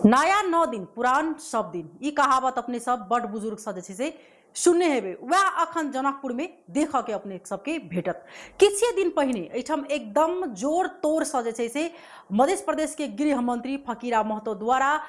नया 9 दिन पुरान सब दिन ई कहावत अपने सब बड़ बुजुर्ग सब से सुनने हेबे वह अखन जनकपुर में देख के अपने सबके भेटत। किछे दिन पहिने एठम एकदम जोर तोड़ से मध्य प्रदेश के गृह मंत्री फकीरा महतो द्वारा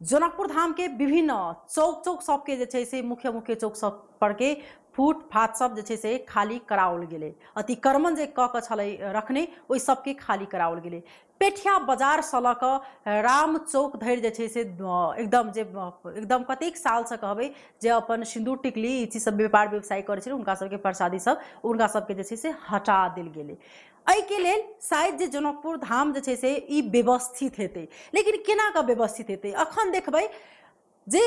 जनकपुर धाम के विभिन्न चौक सबके से मुख्य मुख्य चौक सब पर के फूट फाट सब से खाली कराओल गेले। अतिक्रमण जे क छलै रखने ओहि सबके खाली कराओल गेले। पेठिया बाजार सलक राम चौक धरि से एकदम कतेक साल से कहबे जे अपन सिंदूर टिकली ई चीज सब व्यापार व्यवसाय करे छलै उनका सबके प्रसादी सब उनका सबके से हटा देल गेले। एहि के लेल शायद जे जनकपुर धाम जे से ई व्यवस्थित हेतै, लेकिन केना का व्यवस्थित हेतै अखन देखबै जे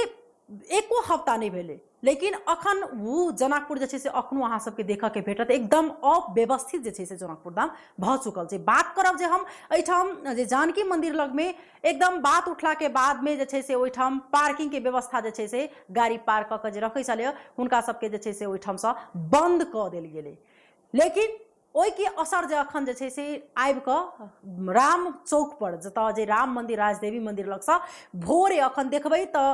एको हफ्ता नहीं भेले, लेकिन अखन वो जनकपुर जे से अखनो अहाँ सबके देख के भेटत एकदम अव्यवस्थित जे से जनकपुर धाम भ चुकल छै। बात करब जे हम एठाम जे जानकी मंदिर लग में एकदम बात उठला के बाद में जे से ओठाम पार्किंग के व्यवस्था जे से गाड़ी पार्क क जे रखै छलै हुनका सबके जे से ओठाम से बंद क देल गेलै। लेकिन ओहि के असर जे अखन जे से आबि क राम चौक पर जतऽ जे राम मंदिर राजदेवी मंदिर लग से भोरे अखन देखबै तऽ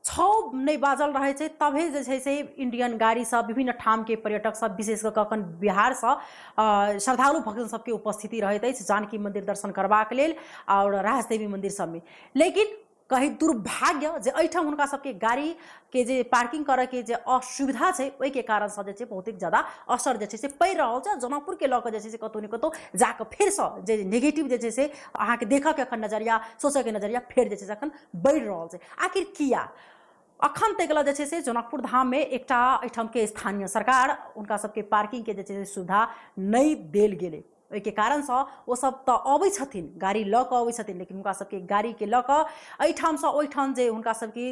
6 नहीं बाजल रहे छै तभे जे से इंडियन गाड़ी सब विभिन्न ठाम के पर्यटक सब विशेष कर अखन बिहार से श्रद्धालु भक्तजन सबके उपस्थिति रहैत अछि जानकी मंदिर दर्शन करबाक लेल और राजदेवी मंदिर सब में। लेकिन कहीं दुर्भाग्य जे एठाम हुनका सबके गाड़ी के जे पार्किंग करे के जे असुविधा छै ओहि के कारण से जे बहुत ज्यादा असर जे से पड़ि रहल छै। जनकपुर के लऽ के जे कतौ न कतौ जाके फिर से जे नेगेटिव जे से अहाँ के देखा के अखन नजरिया सोचे के नजरिया फिर जे से अखन बढ़ि रहल छै। आखिर किया अखन तक जे से जनकपुर धाम में एकटा एठाम के स्थानीय सरकार उनका सबके पार्किंग के जे सुविधा नहीं देल गेले। ओहि के कारण से वो सब तो अबै छथिन गाड़ी ल के अबै छथिन, लेकिन उनका सबके गाड़ी के ल के एठाम से ओठाम जे उनका सबके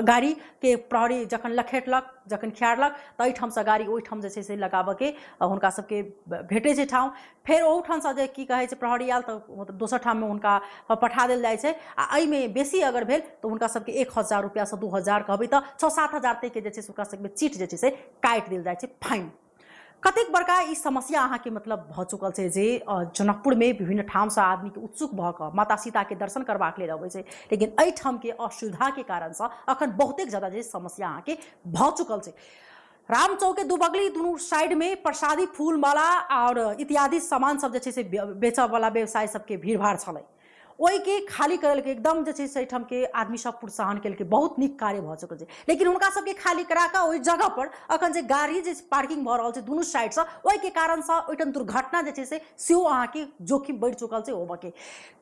गाड़ी के प्रहरी जखन लखेटलक जखन खियारलक तो एठाम से गाड़ी ओठाम जे से लगाबे के उनका सबके भेटे छै ठाव। फिर ओठाम से जे की कहे छै प्रहरी आयल तो दोसर ठाम में उनका पठा देल जाय छै। आ एहि में बेसी अगर भेल तो उनका सबके 1000 रुपया से 2000 कहबै तो 6-7 हजार तक के जे छै उनका सबके चीट जे से काटि देल जाय छै फाइन। कतेक बड़का ई समस्या अहाँ के मतलब भ चुकल छै जे जनकपुर में विभिन्न ठाम से आदमी के उत्सुक भ क माता सीता के दर्शन करबाक लेल अबै छै, लेकिन एहि ठाम के असुविधा के कारण से अखन बहुते ज्यादा जे समस्या अहाँ के भ चुकल छै। राम चौक के दुबगली दोनों साइड में प्रसादी फूल माला और इत्यादि सामान सब जे से बेचऽ वाला व्यवसाय सबके भीड़ भाड़ छलै ओहि के खाली करल के एकदम जे से एठाम के आदमी सब प्रोत्साहन केल के बहुत निक कार्य भ चुकल छै। लेकिन उनका सबके खाली करा के ओहि जगह पर अखन जे गाड़ी जे पार्किंग भ रहल छै दोनों साइड से ओहि के कारण से ओहिठाम दुर्घटना जे से सेहो अहाँ के जोखिम बढ़ि चुकल छै। होबे के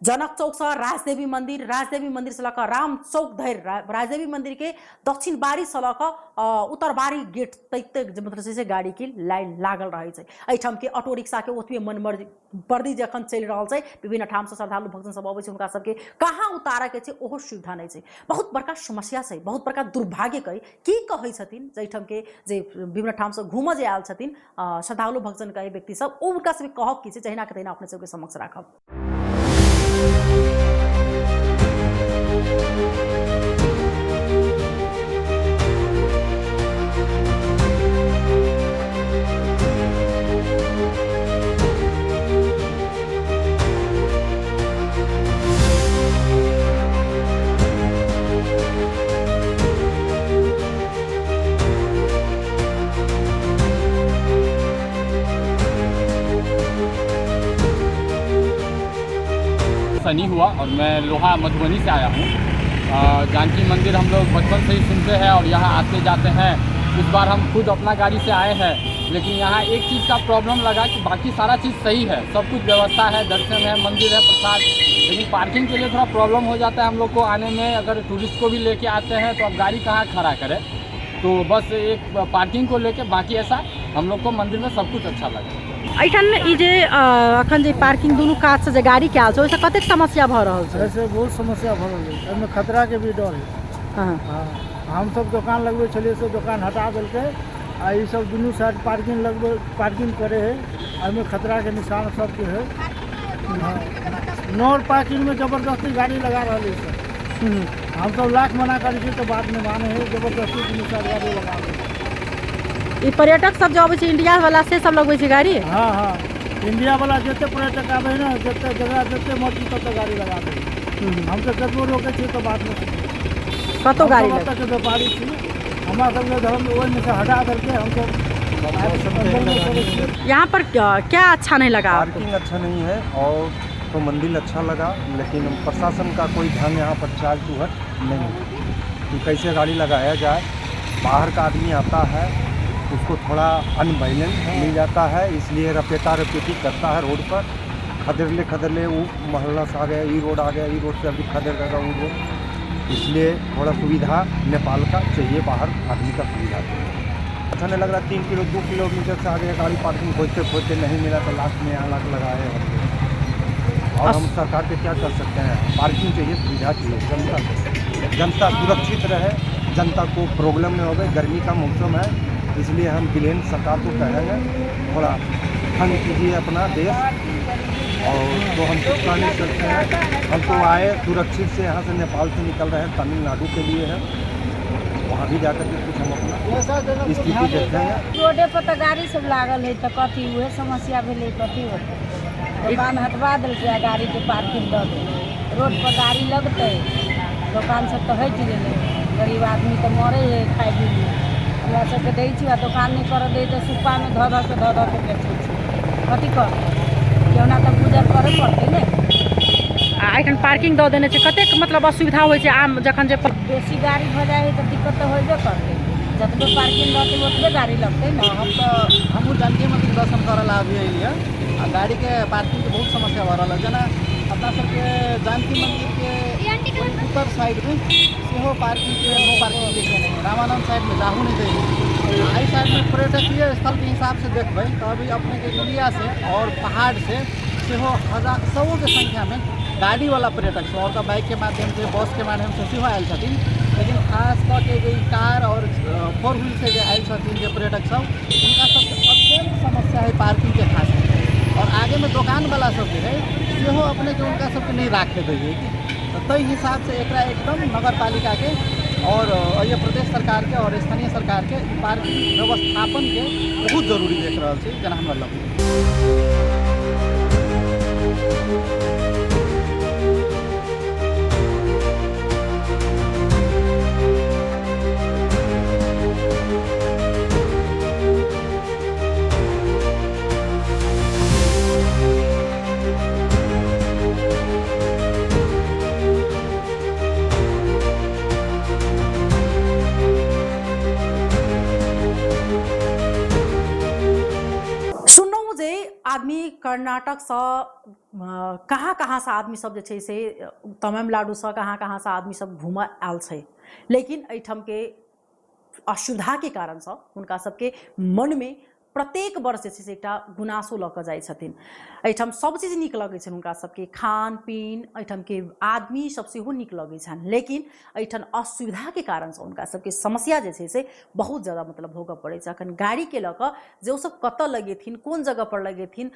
जनक चौक से राजदेवी मंदिर से लक राम चौक धरि राजदेवी मंदिर के दक्षिण बारी से लक उत्तर बारी गेट तक मतलब से गाड़ी के लाइन लागल रहे छै। एठाम के ऑटो रिक्शा के ओतबे मनमर्जी जखन चलि रहल छै विभिन्न ठाम से श्रद्धालु भक्तजन सब अबै छै उनका सबके कहाँ उतारा के छै ओहो सुविधा नहीं छै। बहुत बड़का समस्या छै, बहुत बड़का दुर्भाग्य की कहै छथिन जैठम के जे विभिन्न ठाम से घूम जे आयल छथिन श्रद्धालु भक्तजन के व्यक्ति सब उनका सबके कहब की छै जहिना के तहिना अपने सबके समक्ष राखब। सनी हुआ और मैं लोहा मधुबनी से आया हूँ। जानकी मंदिर हम लोग बचपन से ही सुनते हैं और यहाँ आते जाते हैं। इस बार हम खुद अपना गाड़ी से आए हैं, लेकिन यहाँ एक चीज़ का प्रॉब्लम लगा कि बाकी सारा चीज़ सही है, सब कुछ व्यवस्था है, दर्शन है, मंदिर है, प्रसाद, लेकिन पार्किंग के लिए थोड़ा प्रॉब्लम हो जाता है हम लोग को आने में। अगर टूरिस्ट को भी लेके आते हैं तो अब गाड़ी कहाँ खड़ा करें, तो बस एक पार्किंग को लेके बाकी ऐसा हम लोग को मंदिर में सब कुछ अच्छा लगा। एठान ई जे अखन जे पार्किंग दोनों कात से जे गाड़ी के आल छै ओइसे कतेक समस्या भ रहल छै? ऐसे बहुत समस्या भ रहल छै, एहिमे खतरा के भी डर है। हाँ हम सब दुकान लगबे छलिए से दुकान हटा देलकै आ ई सब दोनों साइड पार्किंग करे है, एहिमे खतरा के निशान सब के है। नॉर पार्किंग में जबरदस्ती गाड़ी लगा रही है। हम सब लाख मना करी तो बात में माने है, जबरदस्ती दोनों साइड गाड़ी लगा रही। ई पर्यटक सब जो अबै छै इंडिया वाला से सब लगबै छै गाड़ी? हाँ इंडिया वाला जते पर्यटक आबे ना जते जगह जते मर्जी तते गाड़ी लगा दे। हम तो कतबो रोके छी तो बात नहीं कतो गाड़ी हम लग तक के व्यापारी छी हमारा सब धर्म ओहि में से हटा करके हमको अंदर में चले छी। यहाँ पर क्या अच्छा नहीं लगा आपको? पार्किंग अच्छा नहीं है और तो मंदिर अच्छा लगा, लेकिन प्रशासन का कोई ध्यान यहाँ पर चार्ज टू हट नहीं है कि कैसे गाड़ी लगाया जाए। बाहर का आदमी आता है उसको थोड़ा अनबैलेंस मिल जाता है, इसलिए रपेटा रपेटी करता है रोड पर। खदरले वो मोहल्ला से आ गया, ई रोड आ गया, ई रोड से अभी खदर रहेगा वो रोड, इसलिए थोड़ा सुविधा नेपाल का चाहिए, बाहर आदमी का सुविधा चाहिए। अच्छा नहीं लग रहा, 2 किलोमीटर से आगे गाड़ी पार्किंग खोजते नहीं मिला तो लास्ट में यहाँ लगाए हैं। और हम सरकार पे क्या कर सकते हैं? पार्किंग चाहिए, सुविधा चाहिए, जनता सुरक्षित रहे, जनता को प्रॉब्लम नहीं हो गई। गर्मी का मौसम है, इसलिए हम बिलेन सरकार को कहेंगे थोड़ा ठंड कीजिए अपना देश। और तो हम कुछ नहीं सकते हैं, हम तो आए सुरक्षित से यहाँ से नेपाल से निकल रहे हैं, तमिलनाडु के लिए है, वहाँ भी जाकर के कुछ हम अपना स्थिति देखेंगे। रोडे पर तो गाड़ी सब लागल है तो कथी हुए समस्या भेले, कथी होते दुकान हटवा दिल्कै, गाड़ी के पार्किंग दऽ दे, रोड पर गाड़ी लगते, दुकान सब तो हटि गेलै, गरीब आदमी तो मरे है खाए पी लिए। हमरा सबके दै छी आ दुकान नहीं कर दे तो सुप्पा में धऽ के बेचै छी, कथी कर केना तो गुजर करे पड़तै ने। एखन पार्किंग दऽ देने छै, कतेक मतलब असुविधा होइ छै आम जखन जे बेसी गाड़ी भऽ जाइ है तो दिक्कत तो होबे करतै, जतबे पार्किंग रहतै ओतबे गाड़ी लगतै ने। हमहूँ जानकी मंदिर दर्शन करे ला अभी अलिए आ गाड़ी के पार्किंग के बहुत समस्या भऽ रहल है। जेना अपना सबके जानकी मंदिर के उत्तर साइड में सेहो पार्किंग के नो पार्किंग लिखे नहीं है, रामानंद साइड में जाहू नहीं दै। आई साइड में पर्यटकीय स्थल के हिसाब से देखबै तो अभी अपने के इंडिया से और पहाड़ से सेहो सौ के संख्या में गाड़ी वाला पर्यटक सब और बाइक के माध्यम से, बस के माध्यम से सेहो आयल छथिन। लेकिन खास करके जो कार और 4 व्हील से जो आयल छथिन जो पर्यटक सब, उनका सबके अत्यंत समस्या है पार्किंग के खास करके। और आगे में दुकान वाला सब जो है सेहो अपने के उनका सबके नहीं राखे दैए, तो तई हिसाब से एकरा एकदम नगर पालिका के और ये प्रदेश सरकार के और स्थानीय सरकार के पार्किंग व्यवस्थापन के बहुत जरूरी देख रहा छी, जेना हमरा लग। आदमी कर्नाटक से कहाँ से आदमी सब जे छै से तमिलनाडु से कहाँ से आदमी सब घूम आयल छै, लेकिन एहिठाम के असुविधा के कारण से हुनका सबके मन में प्रत्येक वर्ष जे छै से एकटा गुनासो लऽ कऽ जाइ छथिन। एहिठाम सब चीज नीक लगै छनि हुनका सबके, खान पीन एहिठाम के आदमी सब सेहो नीक लगै छनि, लेकिन एहिठाम असुविधा के कारण से हुनका सबके समस्या जे छै से बहुत ज़्यादा मतलब भोगऽ पड़ै छै। अखन गाड़ी के लऽ कऽ जे ओ सब कतऽ लगेथिन, कोन जगह पर लगेथिन,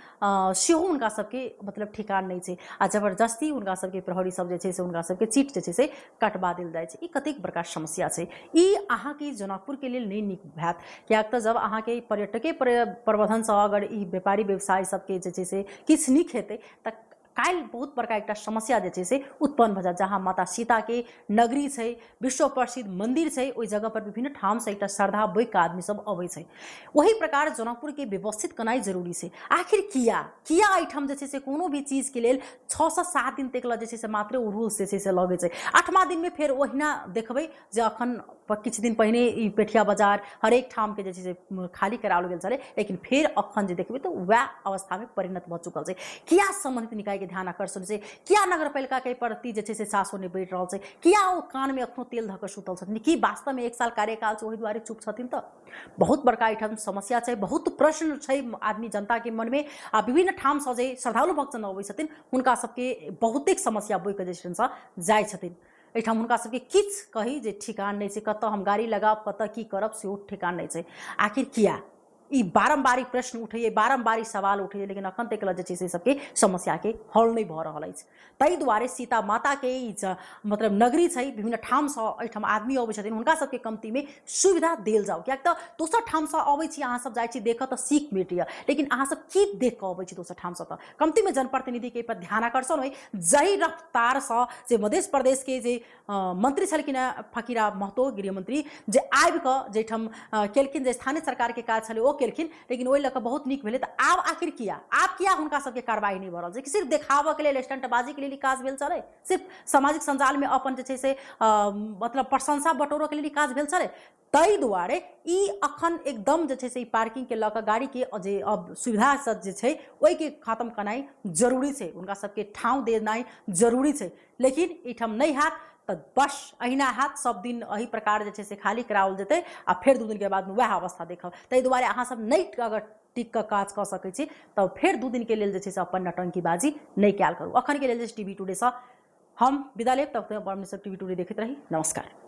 सेहो हुनका सबके मतलब ठिकान नहीं छै, आ जबरदस्ती हुनका सबके प्रहरी सब जे छै से हुनका सबके सीट जे छै से कटवा देल जाइ छै। ई कतेक बड़का समस्या छै, ई अहाँके जनकपुर के लेल नहीं नीक भैत, कियाक तऽ जब अहाँके पर्यटके प्रबंधन से अगर ई व्यापारी व्यवसाय सबके जे छै से किछु नीक हेतै तऽ काल्हि बहुत बड़का एकटा समस्या जे छै से उत्पन्न भऽ जायत। जहाँ माता सीता के नगरी छै, विश्व प्रसिद्ध मंदिर छै, ओहि जगह पर विभिन्न ठाम से एकटा श्रद्धा बैक के आदमी सब अबै छै। वही प्रकार जनकपुर के व्यवस्थित करनाइ जरूरी छै। आखिर किया एहिठाम जे छै से कोनो भी चीज के लेल 6 से 7 दिन तक जे छै से मात्र ओ रूल्स जे छै से लगै छै। 8वां दिन में फेर ओहिना देखबै जे अखन किछु दिन पहिने ई पेठिया बाजार हरेक ठाम के जे छै से खाली कराओल गेल छलै, लेकिन फेर अखन जे देखबै तऽ वएह अवस्था में परिणत भऽ चुकल छै। किया संबंधित निकाय के ध्यान आकर्षण छै, किया नगर पालिका के प्रति जे छै से सासो नहि बढ़ि रहल छै, किया ओ कान में अखनो तेल धऽ कऽ सुतल छथिन, कि वास्तव में 1 साल कार्यकाल छै ओहि दुआरे चुप छथिन? तऽ बहुत बड़का एहिठाम समस्या छै, बहुत प्रश्न छै आदमी जनता के मन में। आ विभिन्न ठाम से जे श्रद्धालु भक्तजन अबै छथिन हुनका सबके बहुतेक समस्या बोइ कऽ जे छै से जाइ छथिन। एहिठाम हुनका सबके किछु कही जे ठिकान नहीं छै, कतऽ हम गाड़ी लगाब, कतऽ की करब सेहो ठिकान नहीं छै। आखिर किया ई बारम्बारी प्रश्न उठैए, बारम्बारी सवाल उठैए, लेकिन अखन तक जे छै से सबके समस्या के हल नहीं भऽ रहल अछि। ताहि दुआरे सीता माता के ई मतलब नगरी छै, विभिन्न ठाम से एहिठाम आदमी अबै छथिन, हुनका सबके कमती में सुविधा देल जाओ। कियाक तऽ दोसर ठाम से अबै छी, अहाँ सब जाइ छी देखऽ तऽ सीख भेटैए, लेकिन अहाँ सब की देख कऽ अबै छी दोसर ठाम से? तऽ कमती में जनप्रतिनिधि के पर ध्यान आकर्षण होइ, जही रफ्तार से जे मध्य प्रदेश के जे मंत्री छलखिन फकीरा महतो गृह मंत्री, जे आबि कऽ जेठाम केलखिन, जे स्थानीय सरकार के काज छलै ओ केलखिन, लेकिन ओहि लऽ कऽ बहुत नीक भेलै। तऽ आब आखिर किया हुनका सबके कार्रवाई नहीं भऽ रहल छै? कि सिर्फ देखाबऽ के लेल, स्टंटबाजी के लेल काज भेल छलै? सिर्फ सामाजिक संजाल में अपन जे छै से मतलब प्रशंसा बटोरऽ के लेल काज भेल छलै? ताहि दुआरे ई अखन एकदम जे छै से पार्किंग के लऽ कऽ गाड़ी के जे अब सुविधा सब जे छै ओहि के खत्म करनाइ जरूरी छै, हुनका सबके ठाव देनाइ जरूरी छै। लेकिन एहिठाम नहीं हैत तऽ बस अहिना हैत, सब दिन एही प्रकार जे छै से खाली कराओल जेतै आ फेर 2 दिन के बाद वएह अवस्था देखब। ताहि दुआरे अहाँ सब नहीं अगर टिक कऽ काज कऽ सकै छी तऽ फेर 2 दिन के लेल जे छै से अपन नटंकीबाजी नहीं कयल करू। अखन के लेल टीवी टुडे से हम विदा लेब, तब तक टीवी टुडे देखैत रही। नमस्कार।